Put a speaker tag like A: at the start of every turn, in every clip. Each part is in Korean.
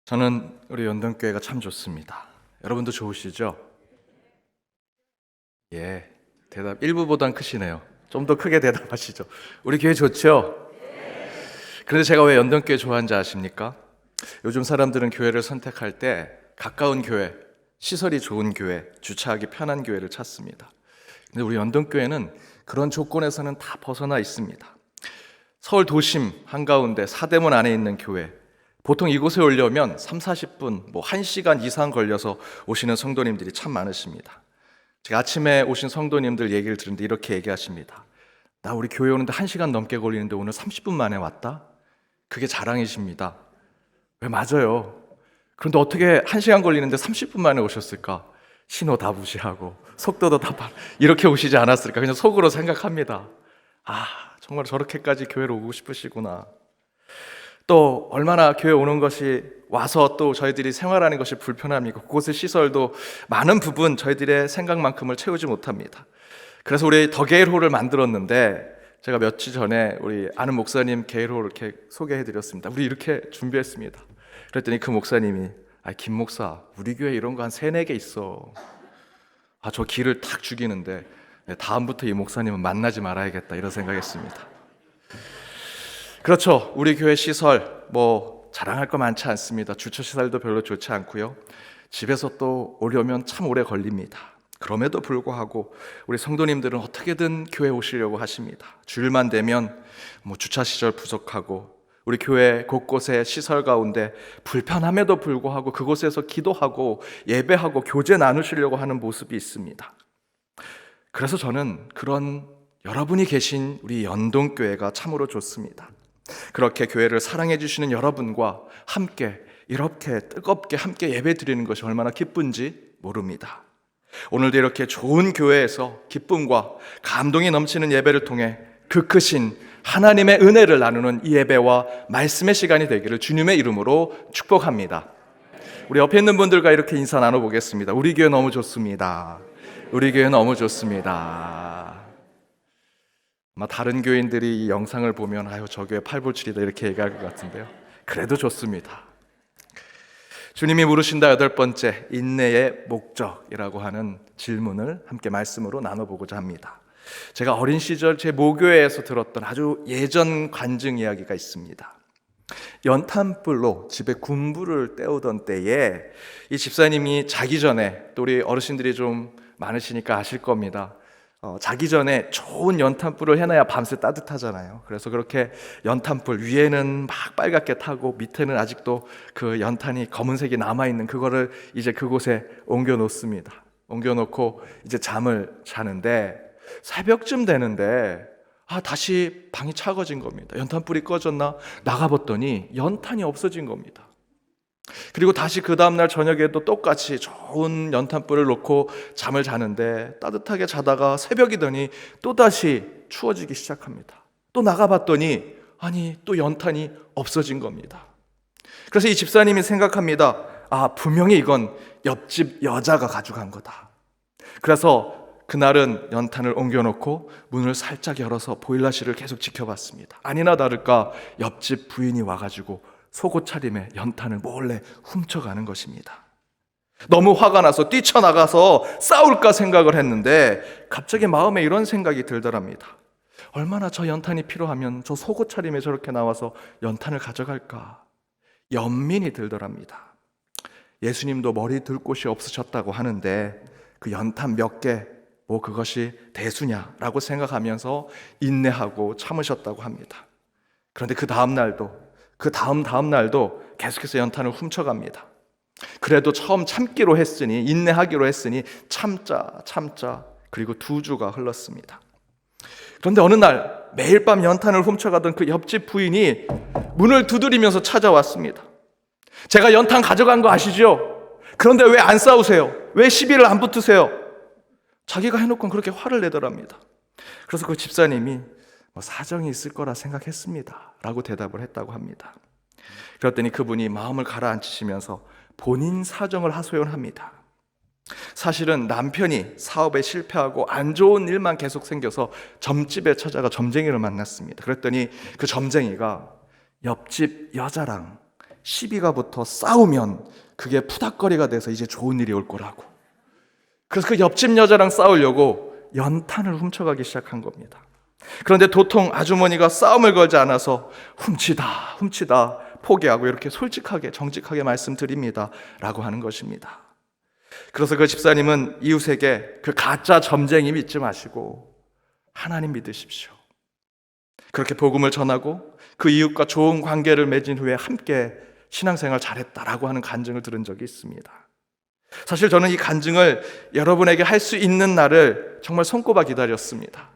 A: 저는 우리 연동교회가 참 좋습니다. 여러분도 좋으시죠? 예, 대답 일부보단 크시네요. 좀 더 크게 대답하시죠. 우리 교회 좋죠? 그런데 제가 왜 연동교회 좋아하는지 아십니까? 요즘 사람들은 교회를 선택할 때 가까운 교회, 시설이 좋은 교회, 주차하기 편한 교회를 찾습니다. 근데 우리 연동교회는 그런 조건에서는 다 벗어나 있습니다. 서울 도심 한가운데 사대문 안에 있는 교회, 보통 이곳에 오려면 3, 40분, 1시간 이상 걸려서 오시는 성도님들이 참 많으십니다. 제가 아침에 오신 성도님들 얘기를 들었는데 이렇게 얘기하십니다. 나 우리 교회 오는데 1시간 넘게 걸리는데 오늘 30분 만에 왔다? 그게 자랑이십니다. 왜 맞아요. 그런데 어떻게 1시간 걸리는데 30분 만에 오셨을까? 신호 다 무시하고 속도도 다 이렇게 오시지 않았을까? 그냥 속으로 생각합니다. 정말 저렇게까지 교회로 오고 싶으시구나. 또 얼마나 교회 오는 것이 와서 또 저희들이 생활하는 것이 불편함이고 그곳의 시설도 많은 부분 저희들의 생각만큼을 채우지 못합니다. 그래서 우리 더 게일홀을 만들었는데 제가 며칠 전에 우리 아는 목사님 게일홀을 이렇게 소개해드렸습니다. 우리 이렇게 준비했습니다. 그랬더니 그 목사님이 김 목사 우리 교회 이런 거 한 3, 4개 있어. 저 기를 탁 죽이는데 다음부터 이 목사님은 만나지 말아야겠다 이런 생각했습니다. 그렇죠. 우리 교회 시설 자랑할 거 많지 않습니다. 주차 시설도 별로 좋지 않고요. 집에서 또 오려면 참 오래 걸립니다. 그럼에도 불구하고 우리 성도님들은 어떻게든 교회 오시려고 하십니다. 주일만 되면 주차 시설 부족하고 우리 교회 곳곳에 시설 가운데 불편함에도 불구하고 그곳에서 기도하고 예배하고 교제 나누시려고 하는 모습이 있습니다. 그래서 저는 그런 여러분이 계신 우리 연동교회가 참으로 좋습니다. 그렇게 교회를 사랑해 주시는 여러분과 함께 이렇게 뜨겁게 함께 예배 드리는 것이 얼마나 기쁜지 모릅니다. 오늘도 이렇게 좋은 교회에서 기쁨과 감동이 넘치는 예배를 통해 그 크신 하나님의 은혜를 나누는 이 예배와 말씀의 시간이 되기를 주님의 이름으로 축복합니다. 우리 옆에 있는 분들과 이렇게 인사 나눠보겠습니다. 우리 교회 너무 좋습니다. 우리 교회 너무 좋습니다. 아마 다른 교인들이 이 영상을 보면 저 교회 팔불출이다 이렇게 얘기할 것 같은데요. 그래도 좋습니다. 주님이 물으신다 8번째 인내의 목적이라고 하는 질문을 함께 말씀으로 나눠보고자 합니다. 제가 어린 시절 제 모교회에서 들었던 아주 예전 관증 이야기가 있습니다. 연탄불로 집에 군불을 때우던 때에 이 집사님이 자기 전에, 또 우리 어르신들이 좀 많으시니까 아실 겁니다. 자기 전에 좋은 연탄불을 해놔야 밤새 따뜻하잖아요. 그래서 그렇게 연탄불 위에는 막 빨갛게 타고 밑에는 아직도 그 연탄이 검은색이 남아있는 그거를 이제 그곳에 옮겨 놓습니다. 옮겨 놓고 이제 잠을 자는데 새벽쯤 되는데 다시 방이 차가워진 겁니다. 연탄불이 꺼졌나? 나가봤더니 연탄이 없어진 겁니다. 그리고 다시 그 다음날 저녁에도 똑같이 좋은 연탄불을 놓고 잠을 자는데 따뜻하게 자다가 새벽이 되니 또다시 추워지기 시작합니다. 또 나가봤더니 또 연탄이 없어진 겁니다. 그래서 이 집사님이 생각합니다. 분명히 이건 옆집 여자가 가져간 거다. 그래서 그날은 연탄을 옮겨놓고 문을 살짝 열어서 보일러실을 계속 지켜봤습니다. 아니나 다를까 옆집 부인이 와가지고 속옷 차림에 연탄을 몰래 훔쳐가는 것입니다. 너무 화가 나서 뛰쳐나가서 싸울까 생각을 했는데 갑자기 마음에 이런 생각이 들더랍니다. 얼마나 저 연탄이 필요하면 저 속옷 차림에 저렇게 나와서 연탄을 가져갈까? 연민이 들더랍니다. 예수님도 머리 들 곳이 없으셨다고 하는데 그 연탄 몇 개, 그것이 대수냐라고 생각하면서 인내하고 참으셨다고 합니다. 그런데 그 다음 날도 그 다음 날도 계속해서 연탄을 훔쳐갑니다. 그래도 처음 참기로 했으니 인내하기로 했으니 참자 그리고 2주가 흘렀습니다. 그런데 어느 날 매일 밤 연탄을 훔쳐가던 그 옆집 부인이 문을 두드리면서 찾아왔습니다. 제가 연탄 가져간 거 아시죠? 그런데 왜 안 싸우세요? 왜 시비를 안 붙으세요? 자기가 해놓고 그렇게 화를 내더랍니다. 그래서 그 집사님이 사정이 있을 거라 생각했습니다 라고 대답을 했다고 합니다. 그랬더니 그분이 마음을 가라앉히시면서 본인 사정을 하소연합니다. 사실은 남편이 사업에 실패하고 안 좋은 일만 계속 생겨서 점집에 찾아가 점쟁이를 만났습니다. 그랬더니 그 점쟁이가 옆집 여자랑 시비가 붙어 싸우면 그게 푸닥거리가 돼서 이제 좋은 일이 올 거라고. 그래서 그 옆집 여자랑 싸우려고 연탄을 훔쳐가기 시작한 겁니다. 그런데 도통 아주머니가 싸움을 걸지 않아서 훔치다 포기하고 이렇게 솔직하게 정직하게 말씀드립니다 라고 하는 것입니다. 그래서 그 집사님은 이웃에게 그 가짜 점쟁이 믿지 마시고 하나님 믿으십시오. 그렇게 복음을 전하고 그 이웃과 좋은 관계를 맺은 후에 함께 신앙생활 잘했다라고 하는 간증을 들은 적이 있습니다. 사실 저는 이 간증을 여러분에게 할 수 있는 날을 정말 손꼽아 기다렸습니다.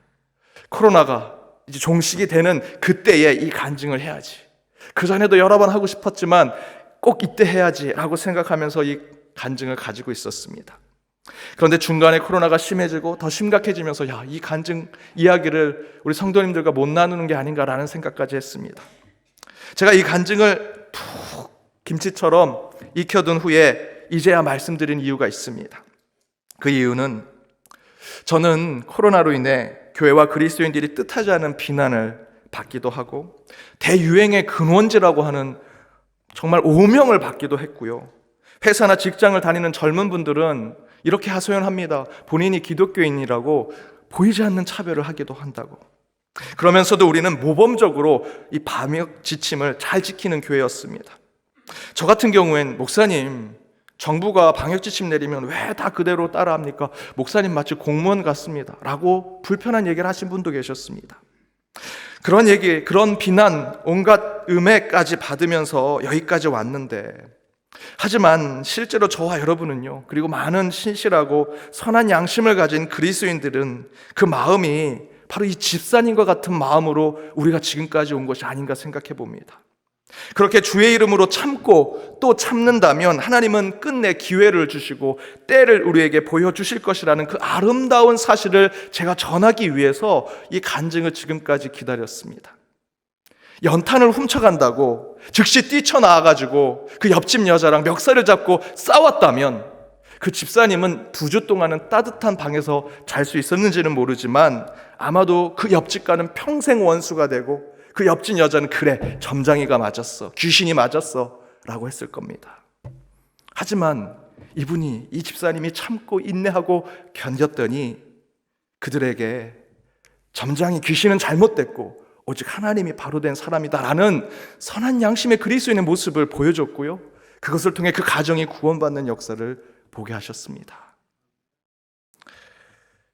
A: 코로나가 이제 종식이 되는 그때에 이 간증을 해야지. 그 전에도 여러 번 하고 싶었지만 꼭 이때 해야지라고 생각하면서 이 간증을 가지고 있었습니다. 그런데 중간에 코로나가 심해지고 더 심각해지면서 이 간증 이야기를 우리 성도님들과 못 나누는 게 아닌가라는 생각까지 했습니다. 제가 이 간증을 푹 김치처럼 익혀둔 후에 이제야 말씀드린 이유가 있습니다. 그 이유는 저는 코로나로 인해 교회와 그리스도인들이 뜻하지 않은 비난을 받기도 하고 대유행의 근원지라고 하는 정말 오명을 받기도 했고요. 회사나 직장을 다니는 젊은 분들은 이렇게 하소연합니다. 본인이 기독교인이라고 보이지 않는 차별을 하기도 한다고. 그러면서도 우리는 모범적으로 이 방역 지침을 잘 지키는 교회였습니다. 저 같은 경우엔 목사님, 정부가 방역 지침 내리면 왜 다 그대로 따라합니까? 목사님 마치 공무원 같습니다 라고 불편한 얘기를 하신 분도 계셨습니다. 그런 얘기, 그런 비난, 온갖 음해까지 받으면서 여기까지 왔는데, 하지만 실제로 저와 여러분은요, 그리고 많은 신실하고 선한 양심을 가진 그리스도인들은 그 마음이 바로 이 집사님과 같은 마음으로 우리가 지금까지 온 것이 아닌가 생각해 봅니다. 그렇게 주의 이름으로 참고 또 참는다면 하나님은 끝내 기회를 주시고 때를 우리에게 보여주실 것이라는 그 아름다운 사실을 제가 전하기 위해서 이 간증을 지금까지 기다렸습니다. 연탄을 훔쳐간다고 즉시 뛰쳐나와가지고 그 옆집 여자랑 멱살을 잡고 싸웠다면 그 집사님은 2주 동안은 따뜻한 방에서 잘 수 있었는지는 모르지만 아마도 그 옆집과는 평생 원수가 되고 그 옆집 여자는 그래, 점장이가 맞았어, 귀신이 맞았어 라고 했을 겁니다. 하지만 이 집사님이 참고 인내하고 견뎠더니 그들에게 점장이 귀신은 잘못됐고 오직 하나님이 바로 된 사람이다라는 선한 양심의 그리스도인의 모습을 보여줬고요, 그것을 통해 그 가정이 구원받는 역사를 보게 하셨습니다.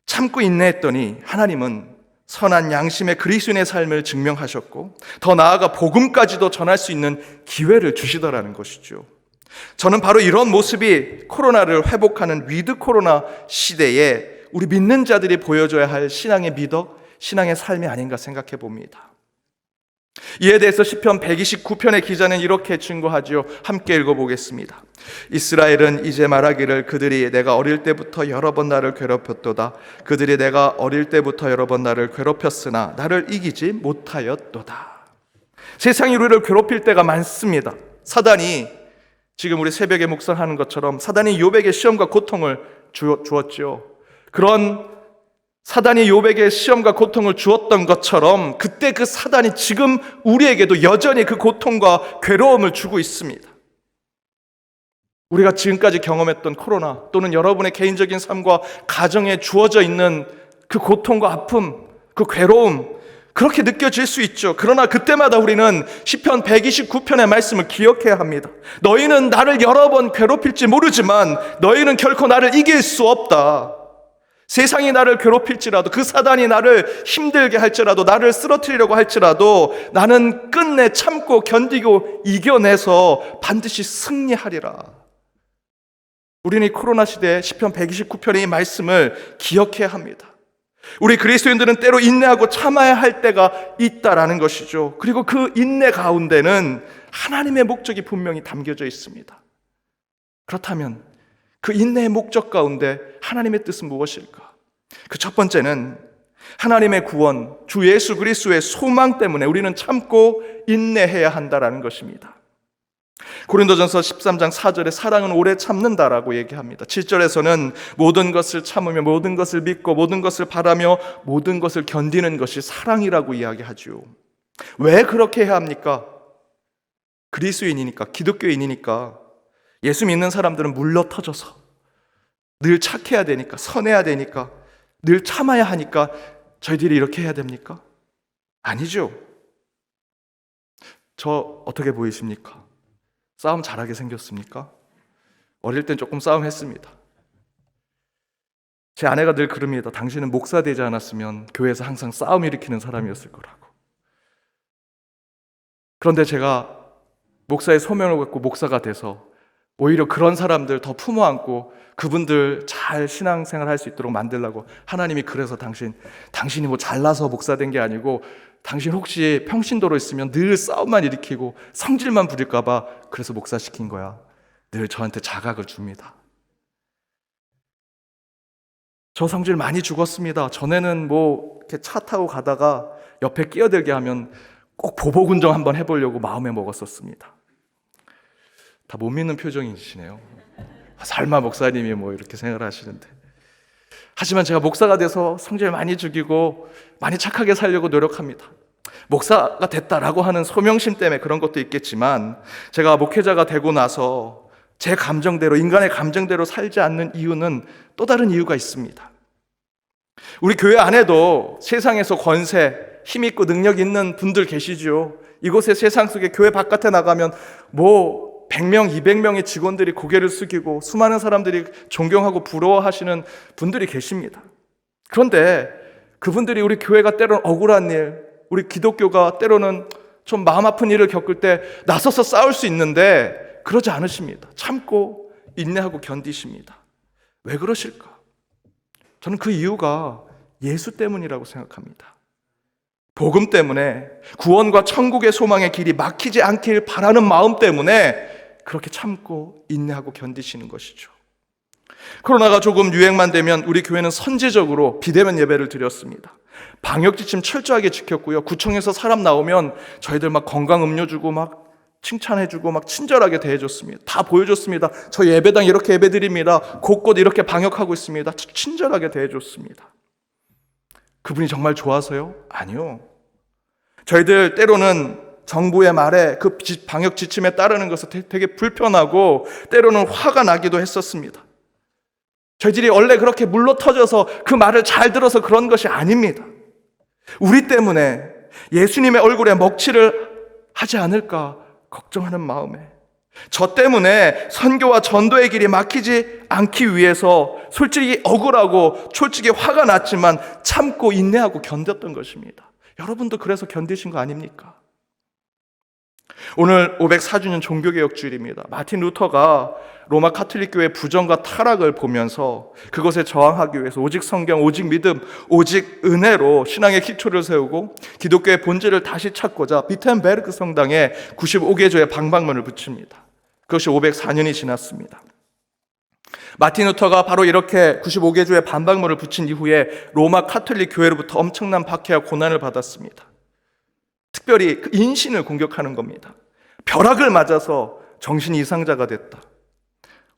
A: 참고 인내했더니 하나님은 선한 양심의 그리스도인의 삶을 증명하셨고 더 나아가 복음까지도 전할 수 있는 기회를 주시더라는 것이죠. 저는 바로 이런 모습이 코로나를 회복하는 위드 코로나 시대에 우리 믿는 자들이 보여줘야 할 신앙의 미덕, 신앙의 삶이 아닌가 생각해 봅니다. 이에 대해서 시편 129편의 기자는 이렇게 증거하지요. 함께 읽어보겠습니다. 이스라엘은 이제 말하기를 그들이 내가 어릴 때부터 여러 번 나를 괴롭혔도다. 그들이 내가 어릴 때부터 여러 번 나를 괴롭혔으나 나를 이기지 못하였도다. 세상이 우리를 괴롭힐 때가 많습니다. 사단이 지금 우리 새벽에 묵상하는 것처럼 사단이 욥에게 시험과 고통을 주었죠. 그런 사단이 욥에게 시험과 고통을 주었던 것처럼 그때 그 사단이 지금 우리에게도 여전히 그 고통과 괴로움을 주고 있습니다. 우리가 지금까지 경험했던 코로나 또는 여러분의 개인적인 삶과 가정에 주어져 있는 그 고통과 아픔, 그 괴로움, 그렇게 느껴질 수 있죠. 그러나 그때마다 우리는 시편 129편의 말씀을 기억해야 합니다. 너희는 나를 여러 번 괴롭힐지 모르지만 너희는 결코 나를 이길 수 없다. 세상이 나를 괴롭힐지라도, 그 사단이 나를 힘들게 할지라도, 나를 쓰러뜨리려고 할지라도 나는 끝내 참고 견디고 이겨내서 반드시 승리하리라. 우리는 이 코로나 시대에 시편 129편의 이 말씀을 기억해야 합니다. 우리 그리스도인들은 때로 인내하고 참아야 할 때가 있다라는 것이죠. 그리고 그 인내 가운데는 하나님의 목적이 분명히 담겨져 있습니다. 그렇다면 그 인내의 목적 가운데 하나님의 뜻은 무엇일까? 그 첫 번째는 하나님의 구원, 주 예수 그리스도의 소망 때문에 우리는 참고 인내해야 한다라는 것입니다. 고린도전서 13장 4절에 사랑은 오래 참는다라고 얘기합니다. 7절에서는 모든 것을 참으며 모든 것을 믿고 모든 것을 바라며 모든 것을 견디는 것이 사랑이라고 이야기하죠. 왜 그렇게 해야 합니까? 그리스도인이니까, 기독교인이니까 예수 믿는 사람들은 물러터져서 늘 착해야 되니까, 선해야 되니까, 늘 참아야 하니까 저희들이 이렇게 해야 됩니까? 아니죠. 저 어떻게 보이십니까? 싸움 잘하게 생겼습니까? 어릴 땐 조금 싸움했습니다. 제 아내가 늘 그럽니다. 당신은 목사 되지 않았으면 교회에서 항상 싸움 일으키는 사람이었을 거라고. 그런데 제가 목사의 소명을 갖고 목사가 돼서 오히려 그런 사람들 더 품어 안고 그분들 잘 신앙생활 할 수 있도록 만들려고 하나님이 그래서 당신이 뭐 잘나서 목사 된 게 아니고 당신 혹시 평신도로 있으면 늘 싸움만 일으키고 성질만 부릴까 봐 그래서 목사 시킨 거야. 늘 저한테 자각을 줍니다. 저 성질 많이 죽었습니다. 전에는 뭐 이렇게 차 타고 가다가 옆에 끼어들게 하면 꼭 보복운전 한번 해보려고 마음에 먹었었습니다. 다 못 믿는 표정이시네요. 설마 목사님이 뭐 이렇게 생각을 하시는데. 하지만 제가 목사가 돼서 성질 많이 죽이고 많이 착하게 살려고 노력합니다. 목사가 됐다라고 하는 소명심 때문에 그런 것도 있겠지만 제가 목회자가 되고 나서 제 감정대로, 인간의 감정대로 살지 않는 이유는 또 다른 이유가 있습니다. 우리 교회 안에도 세상에서 권세, 힘 있고 능력 있는 분들 계시죠. 이곳의 세상 속에 교회 바깥에 나가면 뭐 100명, 200명의 직원들이 고개를 숙이고 수많은 사람들이 존경하고 부러워하시는 분들이 계십니다. 그런데 그분들이 우리 교회가 때로는 억울한 일, 우리 기독교가 때로는 좀 마음 아픈 일을 겪을 때 나서서 싸울 수 있는데 그러지 않으십니다. 참고 인내하고 견디십니다. 왜 그러실까? 저는 그 이유가 예수 때문이라고 생각합니다. 복음 때문에, 구원과 천국의 소망의 길이 막히지 않길 바라는 마음 때문에 그렇게 참고 인내하고 견디시는 것이죠. 코로나가 조금 유행만 되면 우리 교회는 선제적으로 비대면 예배를 드렸습니다. 방역 지침 철저하게 지켰고요. 구청에서 사람 나오면 저희들 막 건강 음료 주고 막 칭찬해주고 막 친절하게 대해줬습니다. 다 보여줬습니다. 저 예배당 이렇게 예배드립니다. 곳곳 이렇게 방역하고 있습니다. 친절하게 대해줬습니다. 그분이 정말 좋아서요? 아니요. 저희들 때로는 정부의 말에 그 방역 지침에 따르는 것은 되게 불편하고 때로는 화가 나기도 했었습니다. 저희들이 원래 그렇게 물러터져서 그 말을 잘 들어서 그런 것이 아닙니다. 우리 때문에 예수님의 얼굴에 먹칠을 하지 않을까 걱정하는 마음에, 저 때문에 선교와 전도의 길이 막히지 않기 위해서 솔직히 억울하고 솔직히 화가 났지만 참고 인내하고 견뎠던 것입니다. 여러분도 그래서 견디신 거 아닙니까? 오늘 504주년 종교개혁 주일입니다. 마틴 루터가 로마 카톨릭 교회 부정과 타락을 보면서 그것에 저항하기 위해서 오직 성경, 오직 믿음, 오직 은혜로 신앙의 기초를 세우고 기독교의 본질을 다시 찾고자 비텐베르크 성당에 95개조의 방방문을 붙입니다. 그것이 504년이 지났습니다. 마틴 루터가 바로 이렇게 95개조의 방방문을 붙인 이후에 로마 카톨릭 교회로부터 엄청난 박해와 고난을 받았습니다. 특별히 그 인신을 공격하는 겁니다. 벼락을 맞아서 정신 이상자가 됐다.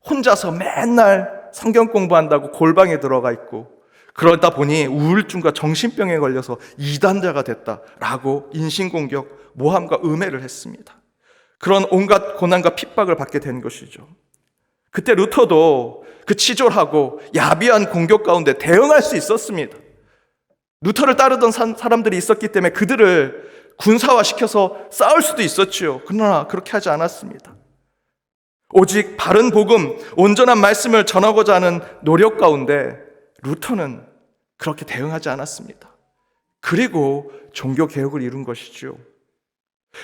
A: 혼자서 맨날 성경 공부한다고 골방에 들어가 있고 그러다 보니 우울증과 정신병에 걸려서 이단자가 됐다라고 인신공격, 모함과 음해를 했습니다. 그런 온갖 고난과 핍박을 받게 된 것이죠. 그때 루터도 그 치졸하고 야비한 공격 가운데 대응할 수 있었습니다. 루터를 따르던 사람들이 있었기 때문에 그들을 군사화시켜서 싸울 수도 있었죠. 그러나 그렇게 하지 않았습니다. 오직 바른 복음, 온전한 말씀을 전하고자 하는 노력 가운데 루터는 그렇게 대응하지 않았습니다. 그리고 종교개혁을 이룬 것이죠.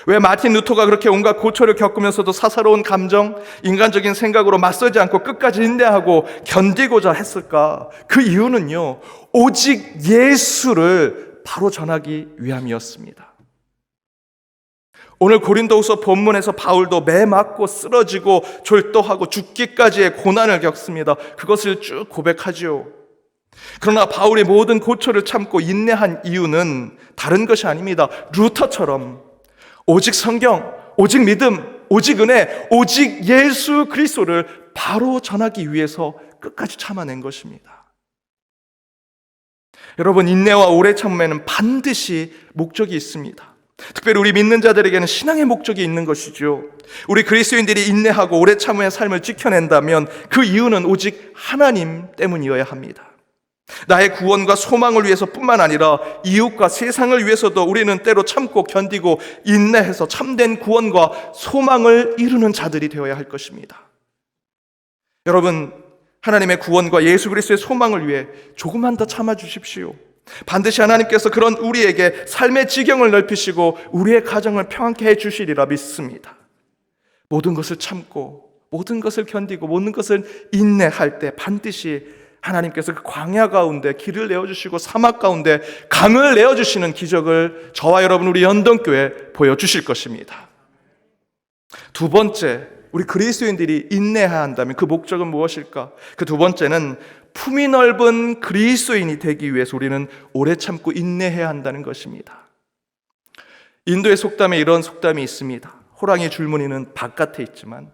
A: 왜 마틴 루터가 그렇게 온갖 고초를 겪으면서도 사사로운 감정, 인간적인 생각으로 맞서지 않고 끝까지 인내하고 견디고자 했을까? 그 이유는요, 오직 예수를 바로 전하기 위함이었습니다. 오늘 고린도후서 본문에서 바울도 매 맞고 쓰러지고 졸도하고 죽기까지의 고난을 겪습니다. 그것을 쭉 고백하지요. 그러나 바울이 모든 고초를 참고 인내한 이유는 다른 것이 아닙니다. 루터처럼 오직 성경, 오직 믿음, 오직 은혜, 오직 예수 그리스도를 바로 전하기 위해서 끝까지 참아낸 것입니다. 여러분, 인내와 오래 참음에는 반드시 목적이 있습니다. 특별히 우리 믿는 자들에게는 신앙의 목적이 있는 것이죠. 우리 그리스도인들이 인내하고 오래 참음의 삶을 지켜낸다면 그 이유는 오직 하나님 때문이어야 합니다. 나의 구원과 소망을 위해서뿐만 아니라 이웃과 세상을 위해서도 우리는 때로 참고 견디고 인내해서 참된 구원과 소망을 이루는 자들이 되어야 할 것입니다. 여러분, 하나님의 구원과 예수 그리스도의 소망을 위해 조금만 더 참아주십시오. 반드시 하나님께서 그런 우리에게 삶의 지경을 넓히시고 우리의 가정을 평안케 해주시리라 믿습니다. 모든 것을 참고 모든 것을 견디고 모든 것을 인내할 때 반드시 하나님께서 그 광야 가운데 길을 내어주시고 사막 가운데 강을 내어주시는 기적을 저와 여러분 우리 연동교회에 보여주실 것입니다. 두 번째, 우리 그리스도인들이 인내해야 한다면 그 목적은 무엇일까? 그 두 번째는 품이 넓은 그리스도인이 되기 위해서 우리는 오래 참고 인내해야 한다는 것입니다. 인도의 속담에 이런 속담이 있습니다. 호랑이의 줄무늬는 바깥에 있지만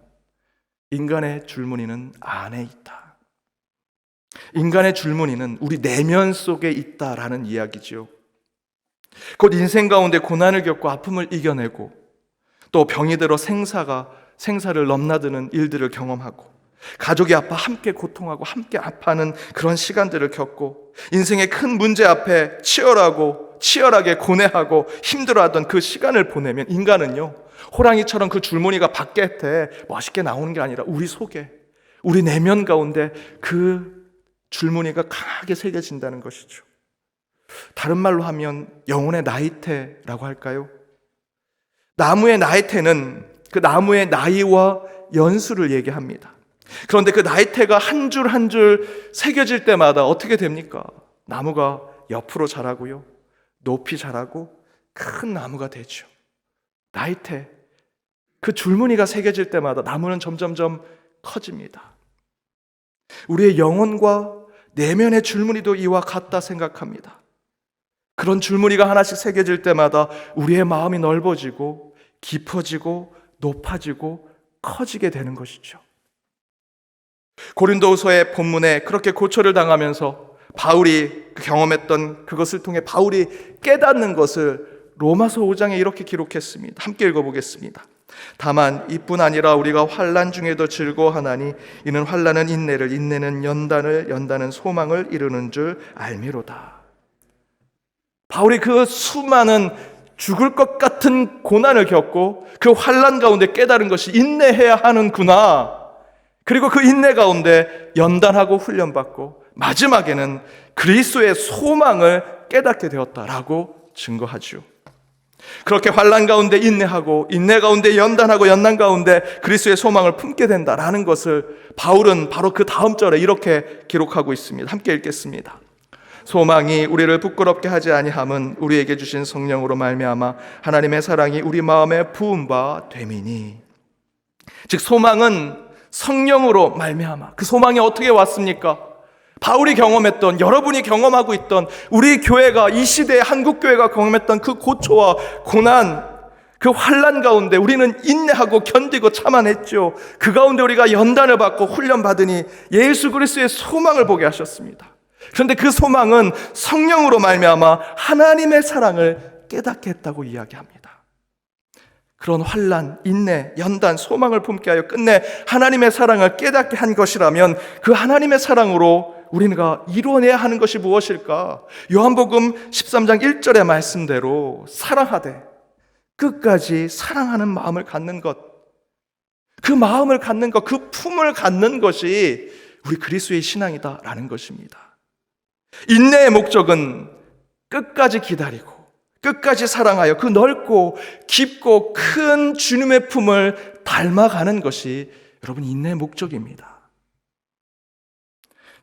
A: 인간의 줄무늬는 안에 있다. 인간의 줄무늬는 우리 내면 속에 있다라는 이야기지요. 곧 인생 가운데 고난을 겪고 아픔을 이겨내고 또 병이 들어 생사를 넘나드는 일들을 경험하고 가족이 아파 함께 고통하고 함께 아파하는 그런 시간들을 겪고 인생의 큰 문제 앞에 치열하게 고뇌하고 힘들어하던 그 시간을 보내면 인간은요, 호랑이처럼 그 줄무늬가 밖에 멋있게 나오는 게 아니라 우리 속에, 우리 내면 가운데 그 줄무늬가 강하게 새겨진다는 것이죠. 다른 말로 하면 영혼의 나이테라고 할까요? 나무의 나이테는 그 나무의 나이와 연수를 얘기합니다. 그런데 그 나이테가 한 줄 한 줄 새겨질 때마다 어떻게 됩니까? 나무가 옆으로 자라고요, 높이 자라고 큰 나무가 되죠. 나이테, 그 줄무늬가 새겨질 때마다 나무는 점점점 커집니다. 우리의 영혼과 내면의 줄무늬도 이와 같다 생각합니다. 그런 줄무늬가 하나씩 새겨질 때마다 우리의 마음이 넓어지고 깊어지고 높아지고 커지게 되는 것이죠. 고린도후서의 본문에 그렇게 고초를 당하면서 바울이 경험했던 그것을 통해 바울이 깨닫는 것을 로마서 5장에 이렇게 기록했습니다. 함께 읽어보겠습니다. 다만 이뿐 아니라 우리가 환난 중에도 즐거워하나니 이는 환난은 인내를, 인내는 연단을, 연단은 소망을 이루는 줄 알미로다. 바울이 그 수많은 죽을 것 같은 고난을 겪고 그 환난 가운데 깨달은 것이 인내해야 하는구나. 그리고 그 인내 가운데 연단하고 훈련받고 마지막에는 그리스도의 소망을 깨닫게 되었다라고 증거하죠. 그렇게 환난 가운데 인내하고 인내 가운데 연단하고 연단 가운데 그리스도의 소망을 품게 된다라는 것을 바울은 바로 그 다음 절에 이렇게 기록하고 있습니다. 함께 읽겠습니다. 소망이 우리를 부끄럽게 하지 아니함은 우리에게 주신 성령으로 말미암아 하나님의 사랑이 우리 마음에 부은 바 됨이니. 즉 소망은 성령으로 말미암아. 그 소망이 어떻게 왔습니까? 바울이 경험했던, 여러분이 경험하고 있던, 우리 교회가, 이 시대의 한국교회가 경험했던 그 고초와 고난, 그 환난 가운데 우리는 인내하고 견디고 참아냈죠. 그 가운데 우리가 연단을 받고 훈련받으니 예수 그리스도의 소망을 보게 하셨습니다. 그런데 그 소망은 성령으로 말미암아 하나님의 사랑을 깨닫게 했다고 이야기합니다. 그런 환난, 인내, 연단, 소망을 품게 하여 끝내 하나님의 사랑을 깨닫게 한 것이라면 그 하나님의 사랑으로 우리가 이루어내야 하는 것이 무엇일까? 요한복음 13장 1절의 말씀대로 사랑하되 끝까지 사랑하는 마음을 갖는 것, 그 마음을 갖는 것, 그 품을 갖는 것이 우리 그리스도의 신앙이다라는 것입니다. 인내의 목적은 끝까지 기다리고 끝까지 사랑하여 그 넓고 깊고 큰 주님의 품을 닮아가는 것이 여러분 인내의 목적입니다.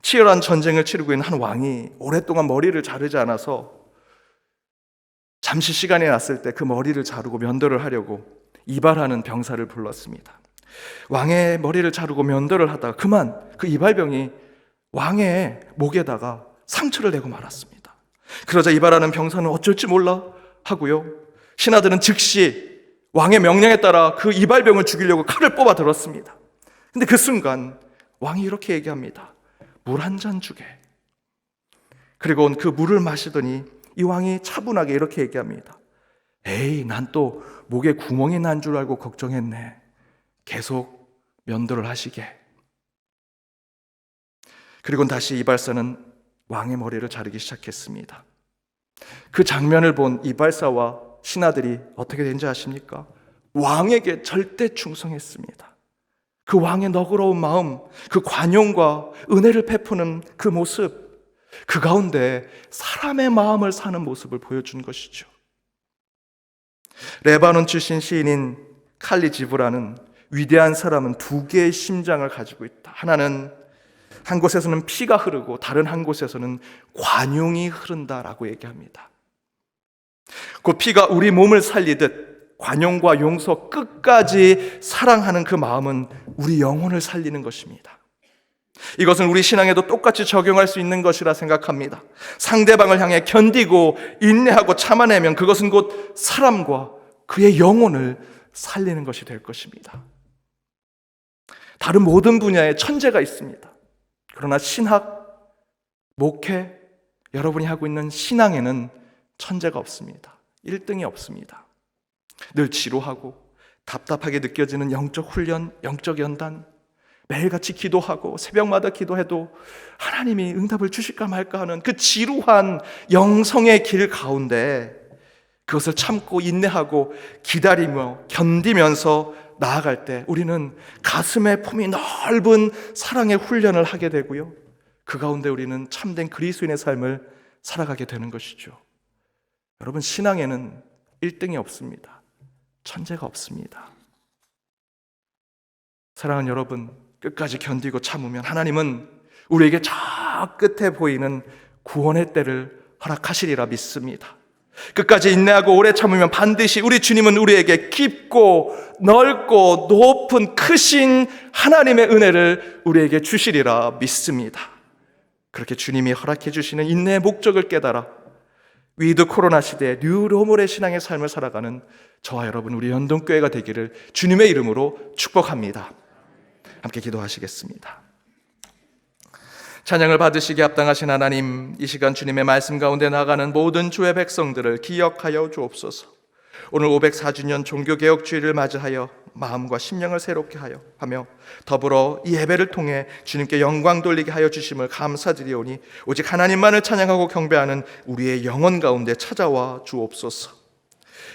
A: 치열한 전쟁을 치르고 있는 한 왕이 오랫동안 머리를 자르지 않아서 잠시 시간이 났을 때 그 머리를 자르고 면도를 하려고 이발하는 병사를 불렀습니다. 왕의 머리를 자르고 면도를 하다가 그만 그 이발병이 왕의 목에다가 상처를 내고 말았습니다. 그러자 이발하는 병사는 어쩔지 몰라 하고요, 신하들은 즉시 왕의 명령에 따라 그 이발병을 죽이려고 칼을 뽑아 들었습니다. 근데 그 순간 왕이 이렇게 얘기합니다. 물 한 잔 주게. 그리고 그 물을 마시더니 이 왕이 차분하게 이렇게 얘기합니다. 에이, 난 또 목에 구멍이 난 줄 알고 걱정했네. 계속 면도를 하시게. 그리고 다시 이발사는 왕의 머리를 자르기 시작했습니다. 그 장면을 본 이발사와 신하들이 어떻게 된지 아십니까? 왕에게 절대 충성했습니다. 그 왕의 너그러운 마음, 그 관용과 은혜를 베푸는 그 모습, 그 가운데 사람의 마음을 사는 모습을 보여준 것이죠. 레바논 출신 시인인 칼리 지브라는 위대한 사람은 두 개의 심장을 가지고 있다. 하나는 한 곳에서는 피가 흐르고 다른 한 곳에서는 관용이 흐른다라고 얘기합니다. 그 피가 우리 몸을 살리듯 관용과 용서, 끝까지 사랑하는 그 마음은 우리 영혼을 살리는 것입니다. 이것은 우리 신앙에도 똑같이 적용할 수 있는 것이라 생각합니다. 상대방을 향해 견디고 인내하고 참아내면 그것은 곧 사람과 그의 영혼을 살리는 것이 될 것입니다. 다른 모든 분야에 천재가 있습니다. 그러나 신학, 목회, 여러분이 하고 있는 신앙에는 천재가 없습니다. 1등이 없습니다. 늘 지루하고 답답하게 느껴지는 영적 훈련, 영적 연단, 매일같이 기도하고 새벽마다 기도해도 하나님이 응답을 주실까 말까 하는 그 지루한 영성의 길 가운데 그것을 참고 인내하고 기다리며 견디면서 나아갈 때 우리는 가슴의 품이 넓은 사랑의 훈련을 하게 되고요, 그 가운데 우리는 참된 그리스도인의 삶을 살아가게 되는 것이죠. 여러분, 신앙에는 1등이 없습니다. 천재가 없습니다. 사랑하는 여러분, 끝까지 견디고 참으면 하나님은 우리에게 저 끝에 보이는 구원의 때를 허락하시리라 믿습니다. 끝까지 인내하고 오래 참으면 반드시 우리 주님은 우리에게 깊고 넓고 높은 크신 하나님의 은혜를 우리에게 주시리라 믿습니다. 그렇게 주님이 허락해 주시는 인내의 목적을 깨달아 위드 코로나 시대에 뉴 노멀의 신앙의 삶을 살아가는 저와 여러분, 우리 연동교회가 되기를 주님의 이름으로 축복합니다. 함께 기도하시겠습니다. 찬양을 받으시기에 합당하신 하나님, 이 시간 주님의 말씀 가운데 나가는 모든 주의 백성들을 기억하여 주옵소서. 오늘 504주년 종교개혁주의를 맞이하여 마음과 심령을 새롭게 하며 더불어 이 예배를 통해 주님께 영광 돌리게 하여 주심을 감사드리오니 오직 하나님만을 찬양하고 경배하는 우리의 영혼 가운데 찾아와 주옵소서.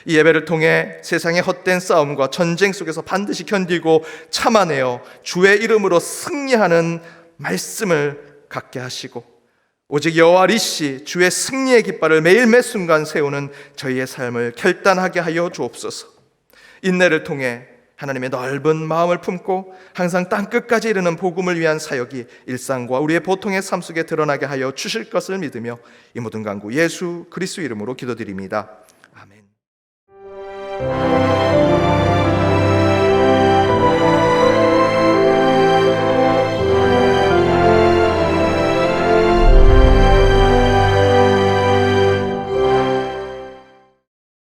A: 이 예배를 통해 세상의 헛된 싸움과 전쟁 속에서 반드시 견디고 참아내어 주의 이름으로 승리하는 말씀을 갖게 하시고 오직 여호와 니시 주의 승리의 깃발을 매일 매 순간 세우는 저희의 삶을 결단하게 하여 주옵소서. 인내를 통해 하나님의 넓은 마음을 품고 항상 땅끝까지 이르는 복음을 위한 사역이 일상과 우리의 보통의 삶 속에 드러나게 하여 주실 것을 믿으며 이 모든 간구 예수 그리스도 이름으로 기도드립니다.